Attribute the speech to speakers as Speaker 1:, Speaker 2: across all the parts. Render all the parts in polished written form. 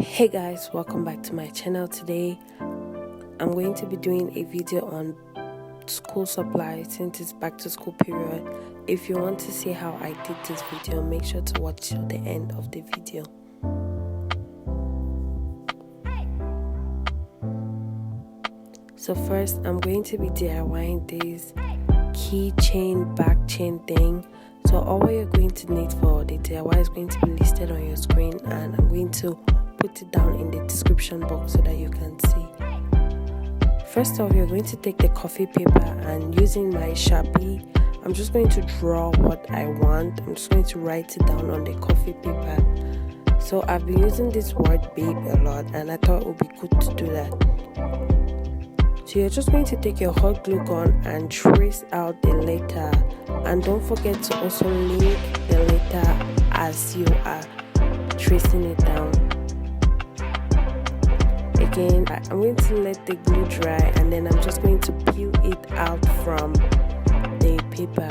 Speaker 1: Hey guys, welcome back to my channel. Today I'm going to be doing a video on school supplies since it's back to school period. If you want to see how I did this video, make sure to watch till the end of the video. So first I'm going to be DIYing this keychain back chain thing. So all what you're going to need for the DIY is going to be listed on your screen, and I'm going to put it down in the description box so that you can see. First off, you're going to take the coffee paper, and using my Sharpie, I'm just going to draw what I want. I'm just going to write it down on the coffee paper. So I've been using this word babe a lot, and I thought it would be good to do that. So you're just going to take your hot glue gun and trace out the letter, and don't forget to also link the letter as you are tracing it down. Again, I'm going to let the glue dry, and then I'm just going to peel it out from the paper.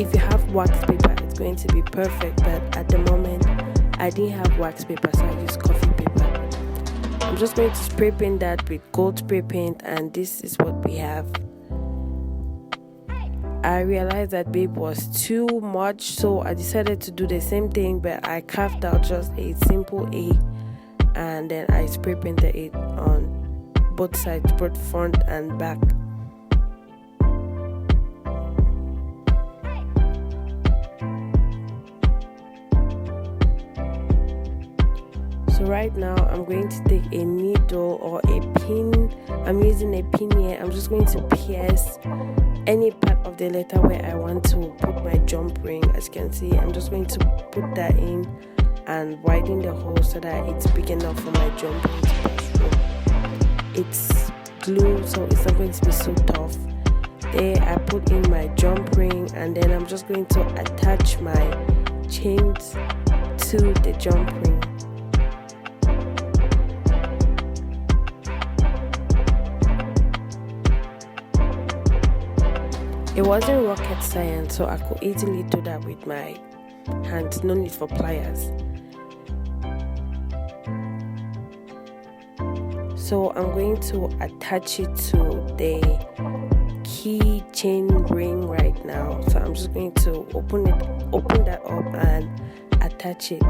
Speaker 1: If you have wax paper, it's going to be perfect, but at the moment I didn't have wax paper, so I used coffee paper. I'm just going to spray paint that with gold spray paint, and this is what we have. I realized that babe was too much, so I decided to do the same thing, but I carved out just a simple A, and then I spray painted it on both sides, both front and back. So right now I'm going to take a needle or a pin. I'm using a pin here. I'm just going to pierce any part of the letter where I want to put my jump ring. As you can see, I'm just going to put that in and widen the hole so that it's big enough for my jump ring to pass through. It's glue, so it's not going to be so tough. There I put in my jump ring, and then I'm just going to attach my chains to the jump ring. It wasn't rocket science, so I could easily do that with my hands, no need for pliers. So I'm going to attach it to the keychain ring right now. So I'm just going to open that up and attach it.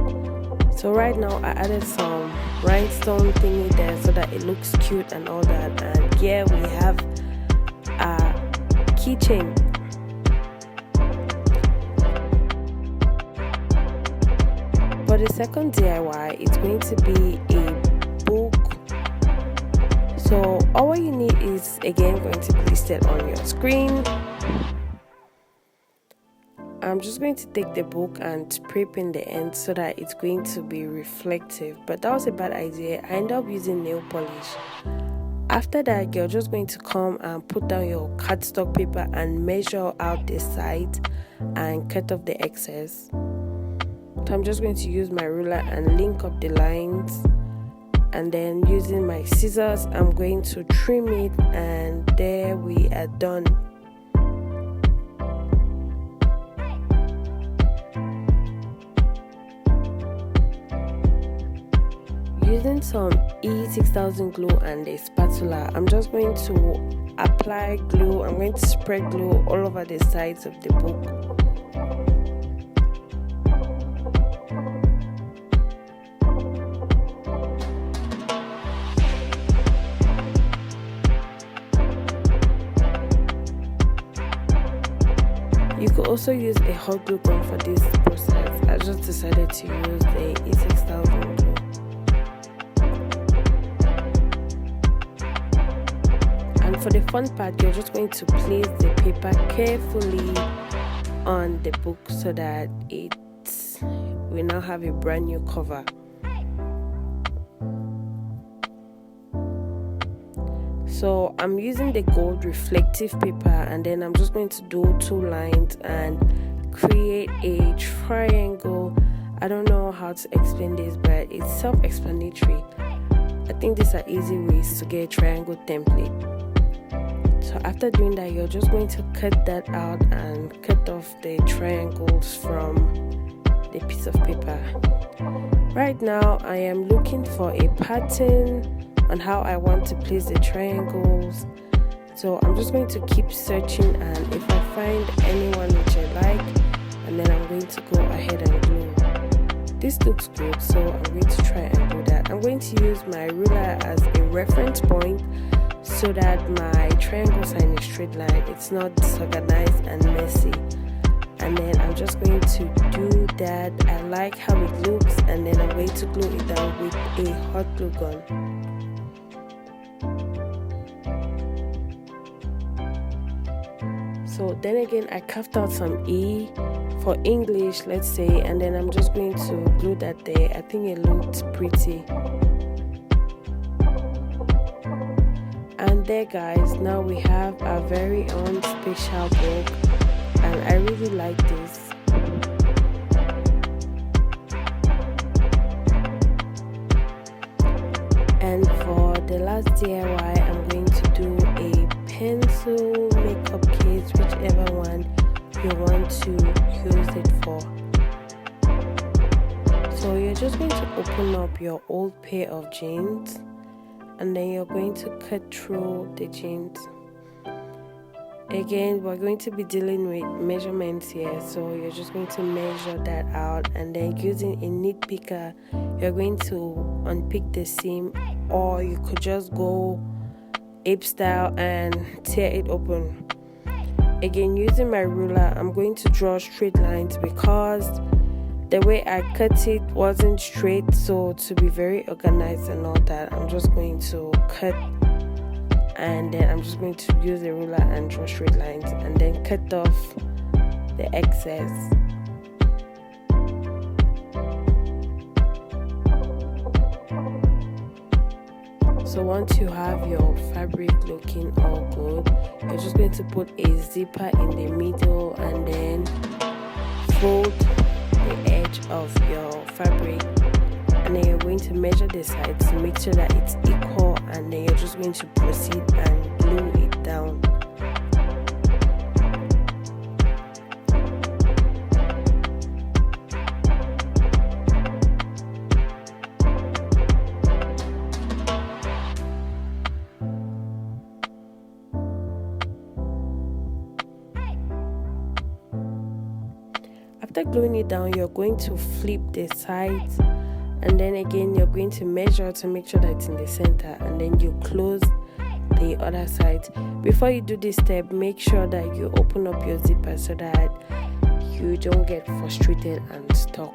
Speaker 1: So right now I added some rhinestone thingy there so that it looks cute and all that, and here we have a keychain. For the second DIY, it's going to be a book. So all you need is again going to be listed on your screen. I'm just going to take the book and spray paint the end so that it's going to be reflective, but that was a bad idea. I ended up using nail polish. After that, you're just going to come and put down your cardstock paper and measure out the sides and cut off the excess. So I'm just going to use my ruler and link up the lines, and then using my scissors I'm going to trim it, and there we are done. Using some E6000 glue and a spatula, I'm just going to apply glue. I'm going to spread glue all over the sides of the book. You could also use a hot glue gun for this process. I just decided to use the E6000 glue. And for the fun part, you're just going to place the paper carefully on the book so that we now have a brand new cover. So I'm using the gold reflective paper, and then I'm just going to do 2 lines and create a triangle. I don't know how to explain this, but it's self-explanatory. I think these are easy ways to get a triangle template. So after doing that, you're just going to cut that out and cut off the triangles from the piece of paper. Right now I am looking for a pattern on how I want to place the triangles, so I'm just going to keep searching, and if I find anyone which I like, and then I'm going to go ahead and glue. This looks good, so I'm going to try and do that. I'm going to use my ruler as a reference point so that my triangles are in a straight line. It's not disorganized and messy. And then I'm just going to do that. I like how it looks, and then I'm going to glue it down with a hot glue gun. So then again, I carved out some E for English, let's say, and then I'm just going to glue that there. I think it looked pretty. And there guys, now we have our very own special book, and I really like this. And for the last DIY, I'm going to do a pencil makeup case, whichever one you want to use it for. So you're just going to open up your old pair of jeans, and then you're going to cut through the jeans. Again, we're going to be dealing with measurements here, so you're just going to measure that out, and then using a nitpicker, you're going to unpick the seam, or you could just go ape style and tear it open. Again, using my ruler, I'm going to draw straight lines because the way I cut it wasn't straight, so to be very organized and all that, I'm just going to cut, and then I'm just going to use a ruler and draw straight lines, and then cut off the excess. So once you have your fabric looking all good, you're just going to put a zipper in the middle, and then fold the edge of your fabric, and then you're going to measure the sides to make sure that it's equal, and then you're just going to proceed and glue it down. After gluing it down, you're going to flip the sides, and then again you're going to measure to make sure that it's in the center, and then you close the other side. Before you do this step, make sure that you open up your zipper so that you don't get frustrated and stuck.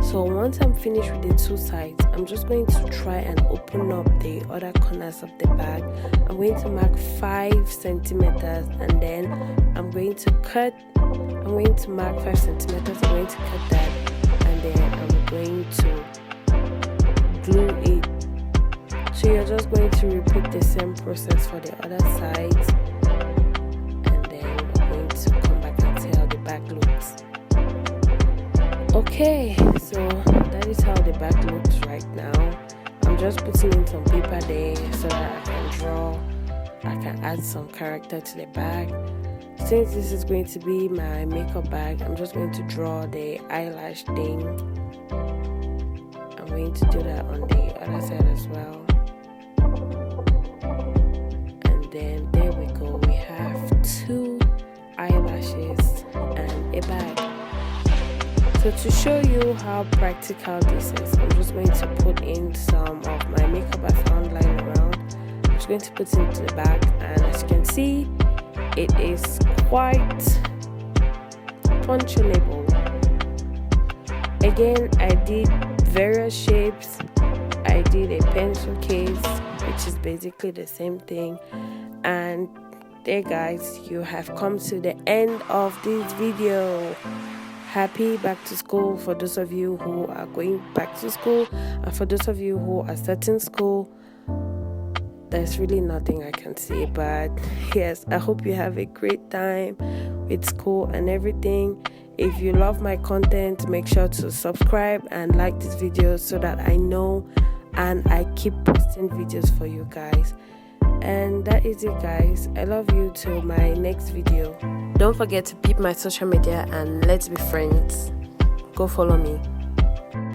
Speaker 1: So once I'm finished with the two sides, I'm just going to try and open up the other corners of the bag. I'm going to mark 5 centimeters, and then I'm going to cut. I'm going to mark 5 centimeters. I'm going to cut that, and then I'm going to glue it. So you're just going to repeat the same process for the other sides, and then we're going to come back and see how the back looks. Okay, so that is how the back looks right now. I'm just putting in some paper there so that I can draw, I can add some character to the bag. Since this is going to be my makeup bag, I'm just going to draw the eyelash thing. I'm going to do that on the other side as well. And then there we go, we have 2 eyelashes and a bag. So to show you how practical this is, I'm just going to put in some of my makeup I found lying around. I'm just going to put it into the bag, and as you can see, it is quite functionable. Again, I did various shapes. I did a pencil case, which is basically the same thing. And there guys, you have come to the end of this video. Happy back to school for those of you who are going back to school, and for those of you who are starting school. There's really nothing I can say, but yes, I hope you have a great time with school and everything. If you love my content, make sure to subscribe and like this video so that I know and I keep posting videos for you guys. And that is it, guys. I love you till my next video. Don't forget to peep my social media and let's be friends. Go follow me.